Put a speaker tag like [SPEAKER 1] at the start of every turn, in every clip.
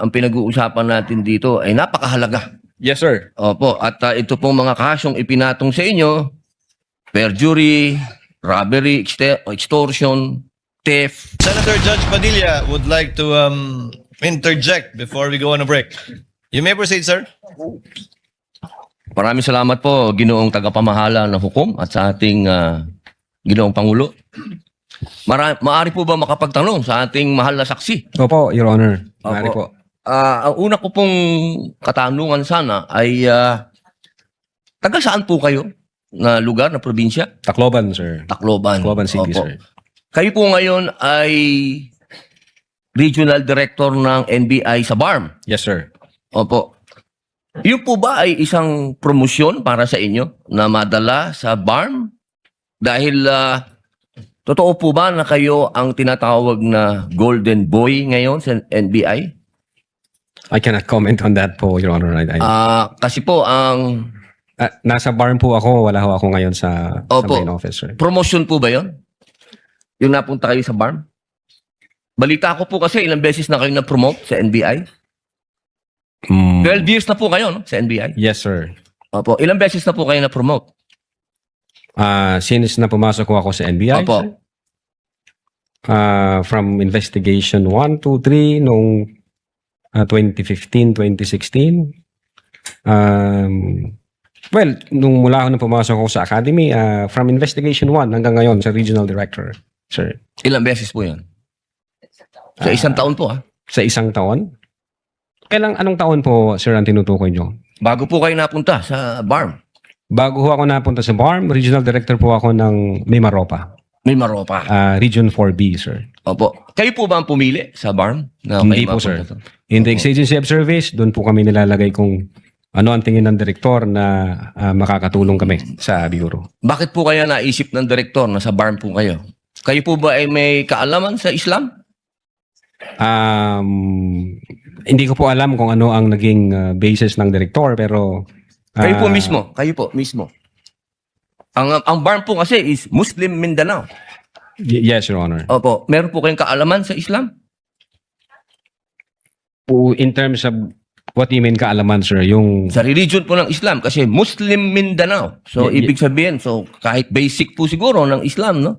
[SPEAKER 1] ang pinag-uusapan natin dito ay napakahalaga.
[SPEAKER 2] Yes, sir.
[SPEAKER 1] Opo, at ito pong mga kasong ipinatong sa inyo, perjury, robbery, extortion, theft.
[SPEAKER 3] Senator Judge Padilla would like to interject before we go on a break. You may proceed, sir.
[SPEAKER 1] Maraming salamat po, Ginoong Tagapamahala ng Hukom at sa ating Ginoong Pangulo. Maaari po ba makapagtanong sa ating mahal na saksi?
[SPEAKER 2] Opo, Your Honor. Maaari
[SPEAKER 1] Opo.
[SPEAKER 2] po.
[SPEAKER 1] Ang una ko pong katanungan sana ay taga saan po kayo na lugar, na probinsya?
[SPEAKER 2] Tacloban, sir.
[SPEAKER 1] Tacloban.
[SPEAKER 2] Tacloban City,
[SPEAKER 1] Opo.
[SPEAKER 2] sir.
[SPEAKER 1] Kayo po ngayon ay Regional Director ng NBI sa BARM.
[SPEAKER 2] Yes, sir.
[SPEAKER 1] Opo. Yun po ba ay isang promosyon para sa inyo na madala sa BARM? Dahil totoo po ba na kayo ang tinatawag na Golden Boy ngayon sa NBI?
[SPEAKER 2] I cannot comment on that po, Your Honor.
[SPEAKER 1] Kasi po ang
[SPEAKER 2] Nasa barn po ako. Wala ho ako ngayon sa
[SPEAKER 1] Opo.
[SPEAKER 2] main office, sir.
[SPEAKER 1] promotion po ba yon? Yung napunta kayo sa BARM? Balita ko po kasi ilang beses na kayo na-promote sa NBI. 12 years na po kayo no, sa NBI.
[SPEAKER 2] Yes, sir.
[SPEAKER 1] Opo. Ilang beses na po kayo na-promote?
[SPEAKER 2] Since na pumasok ko ako sa NBI,
[SPEAKER 1] Opo.
[SPEAKER 2] sir, from investigation 1, 2, 3 noong 2015, 2016. Well, nung mula ako na pumasok ako sa academy, from investigation 1 hanggang ngayon sa regional director, sir.
[SPEAKER 1] Ilang beses po yun? Sa isang taon po
[SPEAKER 2] Sa isang taon? Anong taon po, sir, ang tinutukoy nyo?
[SPEAKER 1] Bago po kayo napunta sa BARM.
[SPEAKER 2] Bago ho ako napunta sa BARM, regional director po ako ng Mimaropa,
[SPEAKER 1] May Maropa.
[SPEAKER 2] Region 4B, sir.
[SPEAKER 1] Opo. Kayo po ba ang pumili sa BARM? Na
[SPEAKER 2] Hindi
[SPEAKER 1] kayo
[SPEAKER 2] po, sir.
[SPEAKER 1] mapunta to?
[SPEAKER 2] In the Agency of Service, doon po kami nilalagay kung ano ang tingin ng direktor na makakatulong kami sa bureau.
[SPEAKER 1] Bakit po kaya naisip ng direktor na sa BARM po kayo? Kayo po ba ay may kaalaman sa Islam?
[SPEAKER 2] Hindi ko po alam kung ano ang naging basis ng direktor, pero
[SPEAKER 1] Kayo po mismo. Kayo po mismo. Ang BARM po kasi is Muslim Mindanao.
[SPEAKER 2] Yes, Your Honor.
[SPEAKER 1] Opo. Meron po kayong kaalaman sa Islam?
[SPEAKER 2] In terms of what do you mean kaalaman, sir? Yung
[SPEAKER 1] Sa religion po ng Islam kasi Muslim Mindanao. So, ibig sabihin, kahit basic po siguro ng Islam, no?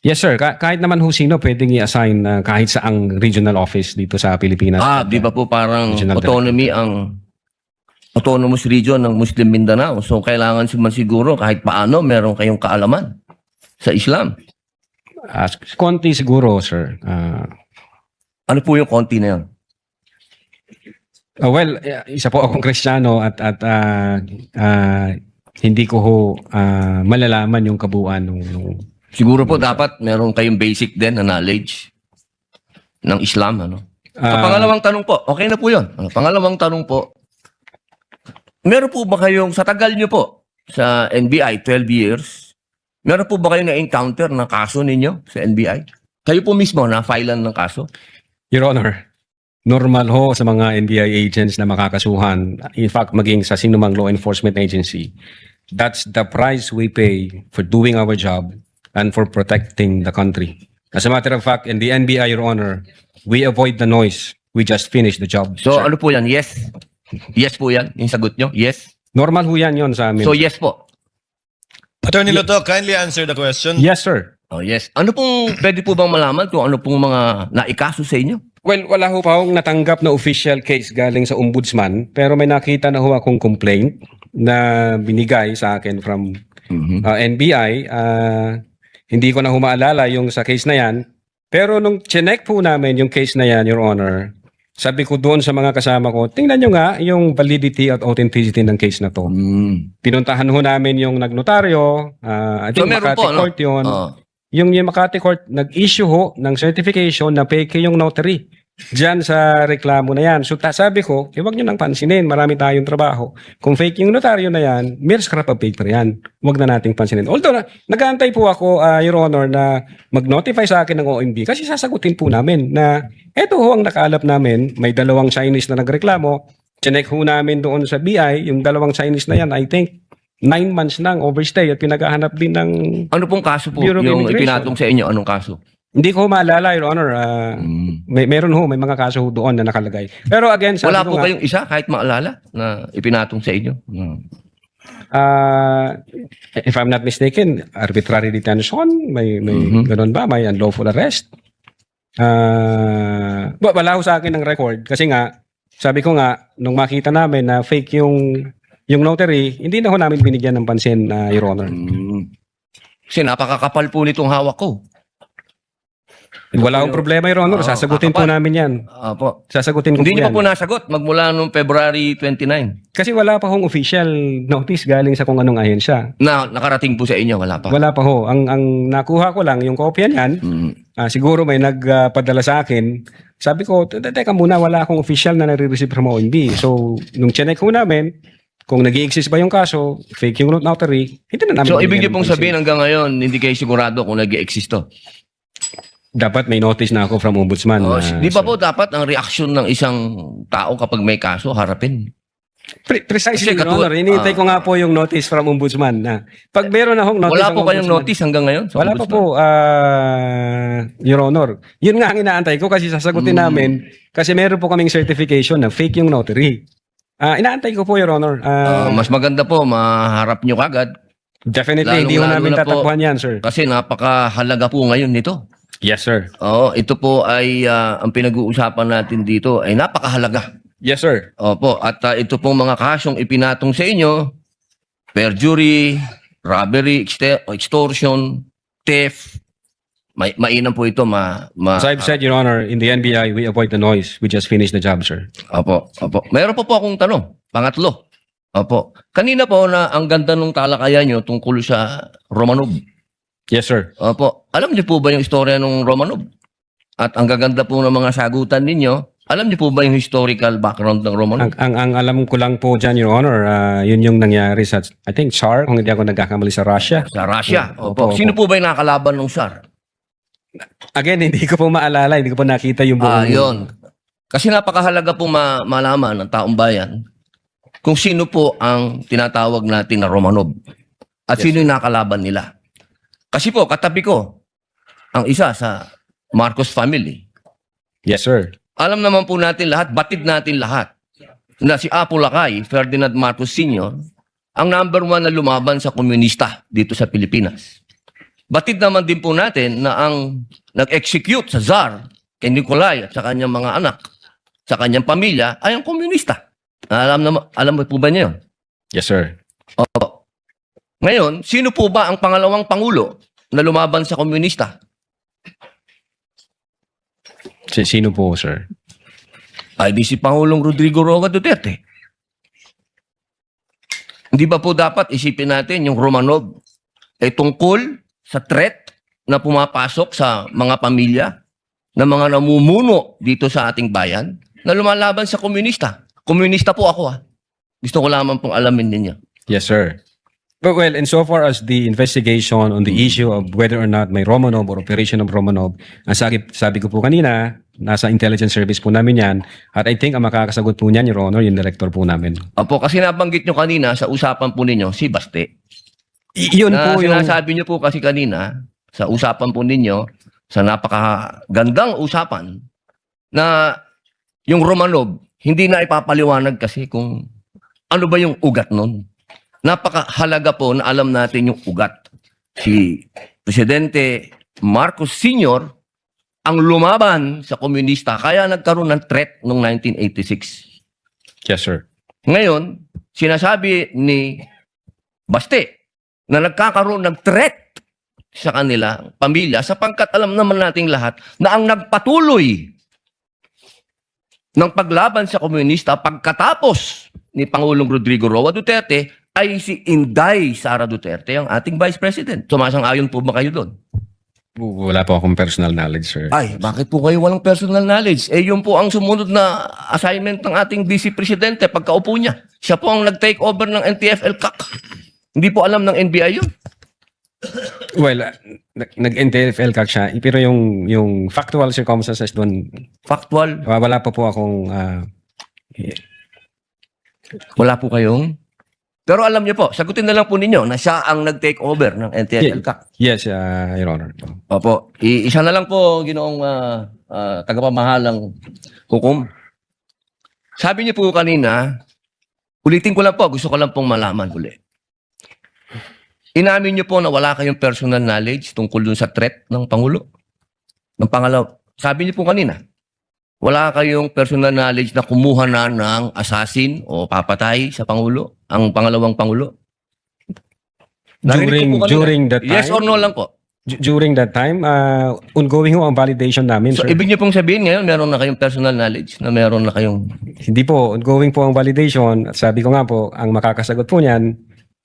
[SPEAKER 2] yes, sir. Kahit naman ho sino pwedeng i-assign kahit saang regional office dito sa Pilipinas.
[SPEAKER 1] Di ba po parang
[SPEAKER 2] Regional
[SPEAKER 1] autonomy ang autonomous region ng Muslim Mindanao. So, kailangan man siguro kahit paano meron kayong kaalaman sa Islam.
[SPEAKER 2] Konti siguro, sir.
[SPEAKER 1] Ano po yung konti na yun?
[SPEAKER 2] Well, isa po akong Kristiyano at hindi ko ho malalaman yung kabuuan nung
[SPEAKER 1] Siguro po dapat meron kayong basic din na knowledge ng Islam. Ano? Pangalawang tanong po, okay na po yun. Pangalawang tanong po, meron po ba kayong, sa tagal nyo po, sa NBI, 12 years, meron po ba kayong na-encounter na kaso ninyo sa NBI? Kayo po mismo na-filean ng kaso?
[SPEAKER 2] Your Honor, normal ho sa mga NBI agents na makakasuhan, in fact, maging sa sinumang law enforcement agency. That's the price we pay for doing our job and for protecting the country. As a matter of fact, in the NBI, Your Honor, we avoid the noise. We just finish the job.
[SPEAKER 1] So
[SPEAKER 2] sir.
[SPEAKER 1] ano po yan? Yes? Yes po yan? Yung sagot nyo? Yes?
[SPEAKER 2] Normal ho yan yun sa amin.
[SPEAKER 1] So yes po?
[SPEAKER 3] Attorney Loto, kindly answer the question.
[SPEAKER 2] Yes, sir.
[SPEAKER 1] Oh yes. Ano pong, pwede po bang malaman kung ano pong mga naikaso sa inyo?
[SPEAKER 2] Well, wala ho pa akong natanggap na official case galing sa ombudsman, pero may nakita na ho akong complaint na binigay sa akin from NBI. Hindi ko na humaalala yung sa case na yan. Pero nung chinek po namin yung case na yan, Your Honor, sabi ko doon sa mga kasama ko, tingnan nyo nga yung validity at authenticity ng case na to. Pinuntahan ho namin yung nagnotaryo, I think
[SPEAKER 1] meron
[SPEAKER 2] Makati
[SPEAKER 1] po, no?
[SPEAKER 2] Court yun.
[SPEAKER 1] Oh.
[SPEAKER 2] Yung Makati Court, nag-issue ho ng certification na fake yung notary dyan sa reklamo na yan. So sabi ko, huwag nyo nang pansinin, marami tayong trabaho. Kung fake yung notaryo na yan, mere scrap of paper yan. Huwag na nating pansinin. Although, nag-aantay po ako, Your Honor, na mag-notify sa akin ng OMB kasi sasagutin po namin na eto ho ang nakalap namin, may dalawang Chinese na nagreklamo. Chinek ho namin doon sa BI, yung dalawang Chinese na yan, I think, 9 months nang overstay at pinaghahanap din ng
[SPEAKER 1] Ano pong kaso po
[SPEAKER 2] Bureau of
[SPEAKER 1] yung
[SPEAKER 2] Immigration.
[SPEAKER 1] ipinatong sa inyo? Anong kaso?
[SPEAKER 2] Hindi ko maalala, Your Honor. Meron ho, may mga kaso ho doon na nakalagay. Pero again, sabi
[SPEAKER 1] Wala
[SPEAKER 2] ko
[SPEAKER 1] po
[SPEAKER 2] nga,
[SPEAKER 1] kayong isa kahit maalala na ipinatong sa inyo?
[SPEAKER 2] if I'm not mistaken, arbitrary detention, may ganun ba? May unlawful arrest? Wala ho sa akin ng record kasi nga, sabi ko nga, nung makita namin na fake yung notary, hindi na ho namin binigyan ng pansin, Your Honor.
[SPEAKER 1] Kasi napakakapal po nitong hawak ko.
[SPEAKER 2] Wala akong problema, Your Honor. Sasagutin po
[SPEAKER 1] kakapal.
[SPEAKER 2] namin yan.
[SPEAKER 1] Opo.
[SPEAKER 2] Sasagutin ko
[SPEAKER 1] Hindi
[SPEAKER 2] po
[SPEAKER 1] niyo
[SPEAKER 2] yan.
[SPEAKER 1] pa po nasagot magmula noong February 29
[SPEAKER 2] Kasi wala pa hong official notice galing sa kung anong ahensya.
[SPEAKER 1] na nakarating po sa inyo. Wala pa.
[SPEAKER 2] Wala pa ho. Ang nakuha ko lang, yung kopya niyan, siguro may nagpadala sa akin. Sabi ko, teka muna, wala akong official na nare-receive from ONB. So, nung chinek ko namin, kung nag-i-exist ba yung kaso, fake yung notary, hindi na namin.
[SPEAKER 1] So, ibig niyo
[SPEAKER 2] binigyan ng
[SPEAKER 1] pong
[SPEAKER 2] pansin.
[SPEAKER 1] sabihin hanggang ngayon, hindi kayo sigurado kung nag-i-exist to.
[SPEAKER 2] Dapat may notice na ako from ombudsman.
[SPEAKER 1] Di ba po dapat ang reaksyon ng isang tao kapag may kaso, harapin?
[SPEAKER 2] Precisely,
[SPEAKER 1] Kasi
[SPEAKER 2] Your Honor. Hinihintay ko nga po yung notice from ombudsman. Na pag meron akong notice
[SPEAKER 1] Wala
[SPEAKER 2] ng
[SPEAKER 1] po kayong
[SPEAKER 2] ombudsman-
[SPEAKER 1] notice hanggang ngayon? sa
[SPEAKER 2] Wala pa
[SPEAKER 1] ombudsman?
[SPEAKER 2] po, Your Honor. Yun nga ang inaantay ko kasi sasagutin namin kasi meron po kaming certification na fake yung notary. Inaantay ko po, Your Honor.
[SPEAKER 1] Mas maganda po, maharap nyo kagad.
[SPEAKER 2] Definitely, hindi ho
[SPEAKER 1] lalong-lalo
[SPEAKER 2] namin
[SPEAKER 1] na po-
[SPEAKER 2] tatakbuhan yan, sir.
[SPEAKER 1] Kasi napakahalaga po ngayon nito.
[SPEAKER 2] Yes, sir.
[SPEAKER 1] Oo, ito po ay ang pinag-uusapan natin dito ay napakahalaga.
[SPEAKER 2] Yes, sir.
[SPEAKER 1] Opo, at ito pong mga kasong ipinatong sa inyo, perjury, robbery, extortion, theft, mainam po ito
[SPEAKER 2] As I've said, Your Honor, in the NBI, we avoid the noise. We just finish the job, sir.
[SPEAKER 1] Opo. Meron po akong tanong, pangatlo. Opo. Kanina po na ang ganda ng talakayan nyo tungkol sa Romanov.
[SPEAKER 2] Yes, sir.
[SPEAKER 1] Opo. Alam niyo po ba yung istorya ng Romanov? At ang gaganda po ng mga sagutan ninyo, alam niyo po ba yung historical background ng Romanov?
[SPEAKER 2] Ang alam ko lang po dyan, Your Honor, yun yung nangyari sa, I think, Tsar, kung hindi ako nagkakamali sa Russia.
[SPEAKER 1] Sa Russia.
[SPEAKER 2] Opo.
[SPEAKER 1] Opo. Sino po ba yung nakalaban ng Tsar?
[SPEAKER 2] Again, hindi ko po maalala, hindi ko po nakita yung buong...
[SPEAKER 1] Yun. Kasi napakahalaga po malaman ng taong bayan kung sino po ang tinatawag natin na Romanov at sino yung nakalaban nila. Kasi po, katabi ko, ang isa sa Marcos family.
[SPEAKER 2] Yes, sir.
[SPEAKER 1] Alam naman po natin lahat, batid natin lahat, na si Apo Lakay, Ferdinand Marcos Sr., ang number 1 na lumaban sa komunista dito sa Pilipinas. Batid naman din po natin na ang nag-execute sa Tsar, kay Nikolai at sa kanyang mga anak, sa kanyang pamilya, ay ang komunista. Alam mo po ba niyo yun?
[SPEAKER 2] Yes, sir.
[SPEAKER 1] Opo. Ngayon, sino po ba ang pangalawang pangulo na lumaban sa komunista?
[SPEAKER 2] Sino po, sir?
[SPEAKER 1] Ay di si Pangulong Rodrigo Roa Duterte. Hindi ba po dapat isipin natin yung Romanov ay tungkol sa threat na pumapasok sa mga pamilya na mga namumuno dito sa ating bayan na lumalaban sa komunista. Komunista po ako Gusto ko lamang pong alamin ninyo.
[SPEAKER 2] Yes, sir. But well, insofar as the investigation on the issue of whether or not may Romanov or operation of Romanov, ang sabi ko po kanina, nasa intelligence service po namin yan, at I think ang makakasagot po niyan, Your Honor, yung director po namin.
[SPEAKER 1] Opo, kasi nabanggit nyo kanina sa usapan po ninyo, si Baste.
[SPEAKER 2] Yun
[SPEAKER 1] Na
[SPEAKER 2] po yung...
[SPEAKER 1] sinasabi nyo po kasi kanina, sa usapan po ninyo, sa napakagandang usapan, na yung Romanov, hindi na ipapaliwanag kasi kung ano ba yung ugat nun. Napakahalaga po na alam natin yung ugat. Si Presidente Marcos Sr. ang lumaban sa komunista, kaya nagkaroon ng threat noong 1986.
[SPEAKER 2] Yes, sir.
[SPEAKER 1] Ngayon, sinasabi ni Baste na nagkakaroon ng threat sa kanila pamilya sapagkat alam naman nating lahat na ang nagpatuloy ng paglaban sa komunista pagkatapos ni Pangulong Rodrigo Roa Duterte ay si Inday Sara Duterte, ang ating Vice President. Sumasang-ayon po ba kayo doon?
[SPEAKER 2] Wala po akong personal knowledge, sir.
[SPEAKER 1] Ay, bakit po kayo walang personal knowledge? Yun po ang sumunod na assignment ng ating Vice Presidente pagkaupo niya. Siya po ang nag-take over ng NTF-ELCAC. Hindi po alam ng NBI yun.
[SPEAKER 2] Well, nag-NTFL ka siya, pero yung factual circumstances doon,
[SPEAKER 1] Factual.
[SPEAKER 2] wala pa po akong...
[SPEAKER 1] Wala po kayong Pero alam niyo po, sagutin na lang po ninyo na siya ang nag-take over ng NTF-ELCAC.
[SPEAKER 2] Yes, Your Honor.
[SPEAKER 1] Opo. Isa na lang po, ginoong tagapamahalang hukom. Sabi niyo po kanina, ulitin ko lang po, gusto ko lang pong malaman uli. Inamin niyo po na wala kayong personal knowledge tungkol dun sa threat ng Pangulo? Ng pangalaw, sabi niyo po kanina, wala kayong personal knowledge na kumuha na ng assassin o papatay sa Pangulo, ang pangalawang Pangulo? Narinig ko po kanina.
[SPEAKER 2] During that time?
[SPEAKER 1] Yes or no lang po?
[SPEAKER 2] During that time, ongoing ho ang validation namin,
[SPEAKER 1] So,
[SPEAKER 2] sir.
[SPEAKER 1] ibig niyo pong sabihin ngayon, meron na kayong personal knowledge na meron na kayong...
[SPEAKER 2] Hindi po, ongoing po ang validation. At sabi ko nga po, ang makakasagot po niyan,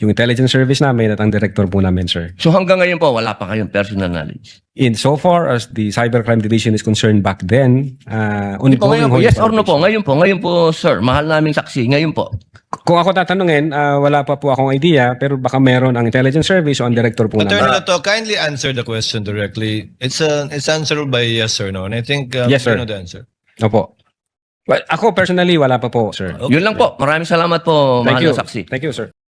[SPEAKER 2] yung intelligence service namin at ang director po namin, sir.
[SPEAKER 1] So hanggang ngayon po, wala pa kayong personal knowledge?
[SPEAKER 2] In so far as the cybercrime division is concerned back then,
[SPEAKER 1] Ngayon
[SPEAKER 2] ongoing
[SPEAKER 1] po,
[SPEAKER 2] ho
[SPEAKER 1] yes or
[SPEAKER 2] yung
[SPEAKER 1] no po? Ngayon po, sir. Mahal naming saksi. Ngayon po.
[SPEAKER 2] Kung ako tatanungin, wala pa po akong idea, pero baka meron ang intelligence service o ang director po
[SPEAKER 3] Attorney
[SPEAKER 2] namin.
[SPEAKER 3] Lato, kindly answer the question directly. It's answerable by yes or no. And I think
[SPEAKER 2] Yes, sir.
[SPEAKER 3] you know the answer.
[SPEAKER 2] Opo. Well, ako personally, wala pa po, sir.
[SPEAKER 3] Okay.
[SPEAKER 1] Yun lang po. Maraming salamat po, mahal na saksi.
[SPEAKER 2] Thank you, sir.